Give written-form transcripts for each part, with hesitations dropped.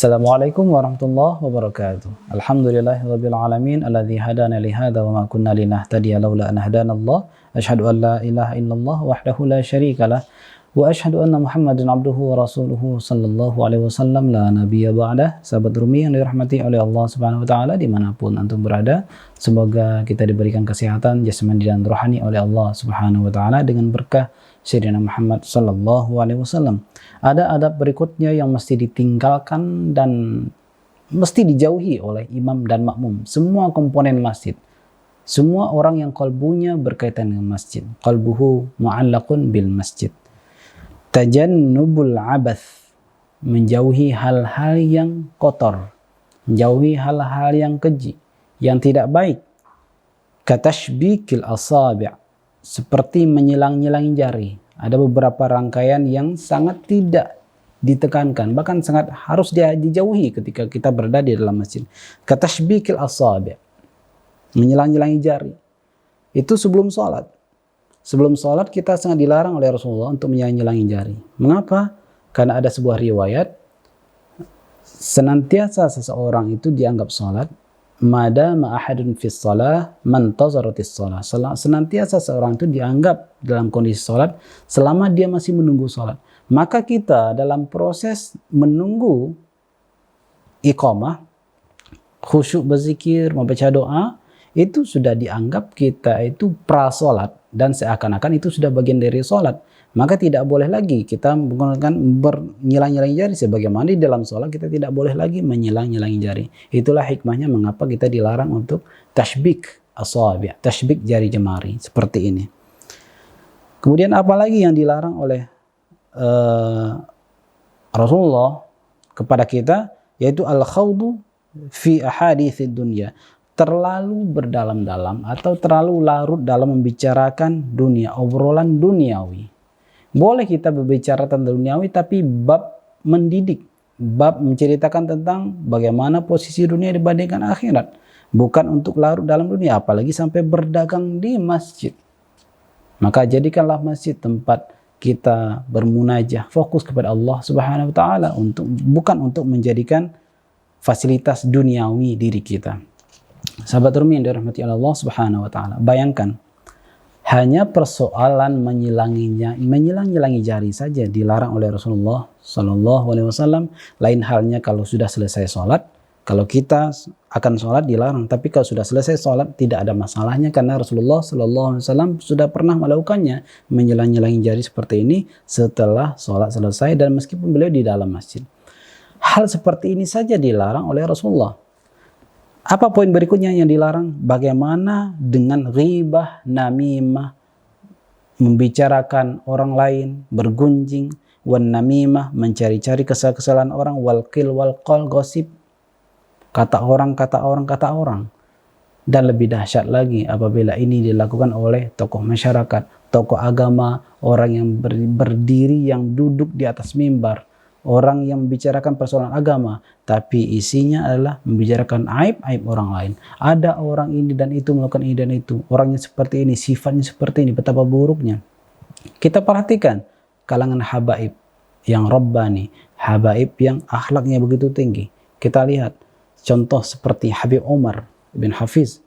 Assalamualaikum warahmatullahi wabarakatuh. Alhamdulillahirabbil alamin alladzi hadana li hadza wa ma kunna linahtadiya laula an hadanallah. Asyhadu an la ilaha illallah wahdahu la syarikalah wa asyhadu anna Muhammadan abduhu wa rasuluhu sallallahu alaihi wasallam la nabiyya ba'dah. Sahabat Rumi yang dirahmati oleh Allah Subhanahu wa taala dimanapun antum berada, semoga kita diberikan kesehatan jasmani dan rohani oleh Allah Subhanahu wa taala dengan berkah Sayyidina Muhammad sallallahu alaihi wasallam. Ada adab berikutnya yang mesti ditinggalkan dan mesti dijauhi oleh imam dan makmum. Semua komponen masjid. Semua orang yang kalbunya berkaitan dengan masjid. Qalbuhu mu'allaqun bil masjid. Tajannubul abath. Menjauhi hal-hal yang kotor. Menjauhi hal-hal yang keji. Yang tidak baik. Katashbikil asabi'. Seperti menyilang-nyilangi jari. Ada beberapa rangkaian yang sangat tidak ditekankan, bahkan sangat harus dijauhi ketika kita berada di dalam masjid. Katashbikil asabi', menyilang-nyilangi jari. Itu sebelum sholat. Sebelum sholat kita sangat dilarang oleh Rasulullah untuk menyilang-nyilangi jari. Mengapa? Karena ada sebuah riwayat, senantiasa seseorang itu dianggap sholat, madama ahadun fis shalah mantazaratis shalah. Senantiasa seorang itu dianggap dalam kondisi salat selama dia masih menunggu salat. Maka kita dalam proses menunggu iqamah, khusyuk berzikir, membaca doa, itu sudah dianggap kita itu pra salat dan seakan-akan itu sudah bagian dari salat. Maka tidak boleh lagi kita menggunakan menyilang-nyilangi jari. Sebagaimana di dalam sholat kita tidak boleh lagi menyilang-nyilangi jari. Itulah hikmahnya mengapa kita dilarang untuk tashbik asabi', tashbik jari jemari seperti ini. Kemudian apalagi yang dilarang oleh Rasulullah kepada kita, yaitu al-khawdu fi ahaditsid dunya. Terlalu berdalam-dalam atau terlalu larut dalam membicarakan dunia, obrolan duniawi. Boleh kita berbicara tentang duniawi, tapi bab mendidik, bab menceritakan tentang bagaimana posisi dunia dibandingkan akhirat. Bukan untuk larut dalam dunia, apalagi sampai berdagang di masjid. Maka jadikanlah masjid tempat kita bermunajah, fokus kepada Allah Subhanahu wa taala, bukan untuk menjadikan fasilitas duniawi diri kita. Sahabat Rumi yang dirahmati Allah Subhanahu wa taala, bayangkan hanya persoalan menyilang-nyilangi jari saja dilarang oleh Rasulullah Sallallahu Alaihi Wasallam. Lain halnya kalau sudah selesai sholat. Kalau kita akan sholat dilarang, tapi kalau sudah selesai sholat tidak ada masalahnya karena Rasulullah Sallallahu Alaihi Wasallam sudah pernah melakukannya, menyilang-nyilangi jari seperti ini setelah sholat selesai dan meskipun beliau di dalam masjid. Hal seperti ini saja dilarang oleh Rasulullah. Apa poin berikutnya yang dilarang? Bagaimana dengan ghibah, namimah, membicarakan orang lain, bergunjing, wan namimah, mencari-cari kesalahan orang, wal qil wal qal, gosip, kata orang. Dan lebih dahsyat lagi apabila ini dilakukan oleh tokoh masyarakat, tokoh agama, orang yang berdiri, yang duduk di atas mimbar, orang yang membicarakan persoalan agama, tapi isinya adalah membicarakan aib-aib orang lain. Ada orang ini dan itu melakukan ini dan itu. Orangnya seperti ini, sifatnya seperti ini, betapa buruknya. Kita perhatikan kalangan habaib yang rabbani, habaib yang akhlaknya begitu tinggi. Kita lihat contoh seperti Habib Umar bin Hafiz.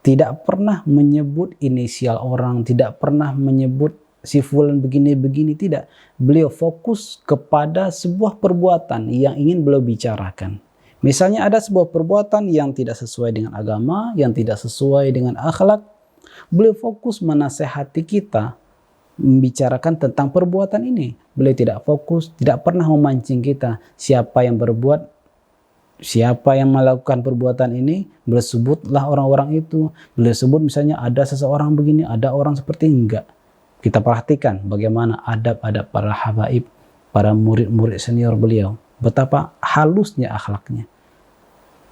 Tidak pernah menyebut inisial orang, tidak pernah menyebut si fulan begini-begini, tidak. Beliau fokus kepada sebuah perbuatan yang ingin beliau bicarakan. Misalnya ada sebuah perbuatan yang tidak sesuai dengan agama, yang tidak sesuai dengan akhlak. Beliau fokus menasehati kita, membicarakan tentang perbuatan ini. Beliau tidak fokus, tidak pernah memancing kita. Siapa yang berbuat, siapa yang melakukan perbuatan ini, beliau sebutlah orang-orang itu. Beliau sebut misalnya ada seseorang begini, ada orang seperti enggak. Kita perhatikan bagaimana adab-adab para habaib, para murid-murid senior beliau. Betapa halusnya akhlaknya.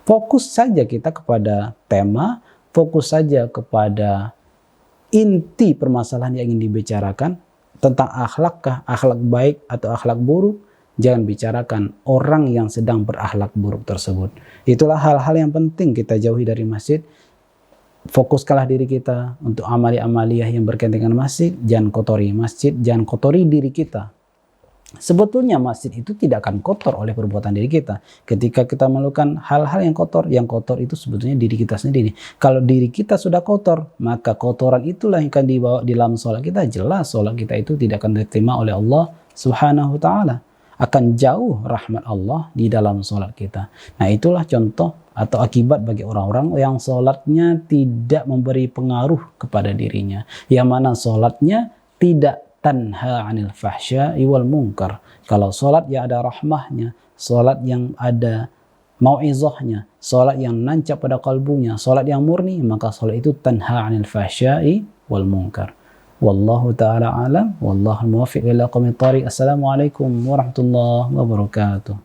Fokus saja kita kepada tema, fokus saja kepada inti permasalahan yang ingin dibicarakan. Tentang akhlakkah, akhlak baik atau akhlak buruk. Jangan bicarakan orang yang sedang berakhlak buruk tersebut. Itulah hal-hal yang penting kita jauhi dari masjid. Fokuskanlah diri kita untuk amali-amaliyah yang berkaitan dengan masjid. Jangan kotori masjid, jangan kotori diri kita. Sebetulnya masjid itu tidak akan kotor oleh perbuatan diri kita. Ketika kita melakukan hal-hal yang kotor itu sebetulnya diri kita sendiri. Kalau diri kita sudah kotor, maka kotoran itulah yang akan dibawa di dalam sholat kita. Jelas sholat kita itu tidak akan diterima oleh Allah Subhanahu wa ta'ala. Akan jauh rahmat Allah di dalam sholat kita. Nah, itulah contoh atau akibat bagi orang-orang yang sholatnya tidak memberi pengaruh kepada dirinya. Yang mana sholatnya tidak tanha 'anil fahsya'i wal munkar. Kalau salat yang ada rahmahnya, salat yang ada mau'izahnya, salat yang nancap pada kalbunya, salat yang murni, maka salat itu tanha 'anil fahsya'i wal munkar. Wallahu taala alam, wallahu muwaffiq ila aqwamit thariq. Assalamualaikum warahmatullahi wabarakatuh.